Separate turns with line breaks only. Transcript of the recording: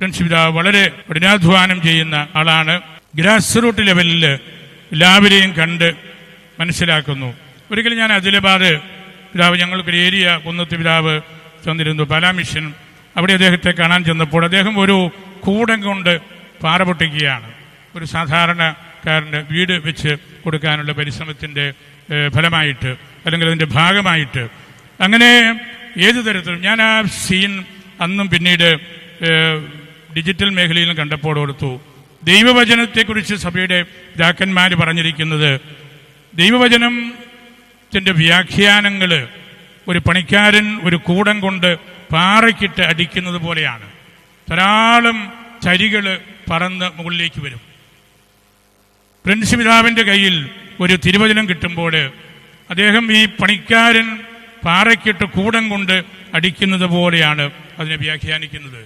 പിതാവ് വളരെ കഠിനാധ്വാനം ചെയ്യുന്ന ആളാണ്. ഗ്രാസ് റൂട്ട് ലെവലിൽ എല്ലാവരെയും കണ്ട് മനസ്സിലാക്കുന്നു. ഒരിക്കലും ഞാൻ അദിലാബാദ് പിതാവ്, ഞങ്ങൾക്കൊരു ഏരിയ കുന്നത്ത് പിതാവ് ചെന്നിരുന്നു, പാലാ മിഷൻ. അവിടെ അദ്ദേഹത്തെ കാണാൻ ചെന്നപ്പോൾ അദ്ദേഹം ഒരു കൂടം കൊണ്ട് പാറ പൊട്ടിക്കുകയാണ്. ഒരു സാധാരണക്കാരൻ്റെ വീട് വെച്ച് കൊടുക്കാനുള്ള പരിശ്രമത്തിൻ്റെ ഫലമായിട്ട്, അല്ലെങ്കിൽ അതിൻ്റെ ഭാഗമായിട്ട്. അങ്ങനെ ഏതു തരത്തിലും ഞാൻ ആ സീൻ അന്നും പിന്നീട് ഡിജിറ്റൽ മേഖലയിലും കണ്ടപ്പോൾ ഓർത്തു, ദൈവവചനത്തെക്കുറിച്ച് സഭയുടെ പിതാക്കന്മാർ പറഞ്ഞിരിക്കുന്നത്, ദൈവവചനത്തിൻ്റെ വ്യാഖ്യാനങ്ങൾ ഒരു പണിക്കാരൻ ഒരു കൂടം കൊണ്ട് പാറയ്ക്കിട്ട് അടിക്കുന്നത് പോലെയാണ്. ധാരാളം ചരികൾ പറന്ന് മുകളിലേക്ക് വരും. പ്രിൻസ് പിതാവിൻ്റെ കയ്യിൽ ഒരു തിരുവചനം കിട്ടുമ്പോൾ അദ്ദേഹം ഈ പണിക്കാരൻ പാറയ്ക്കിട്ട് കൂടം കൊണ്ട് അടിക്കുന്നത് പോലെയാണ് അതിനെ വ്യാഖ്യാനിക്കുന്നത്.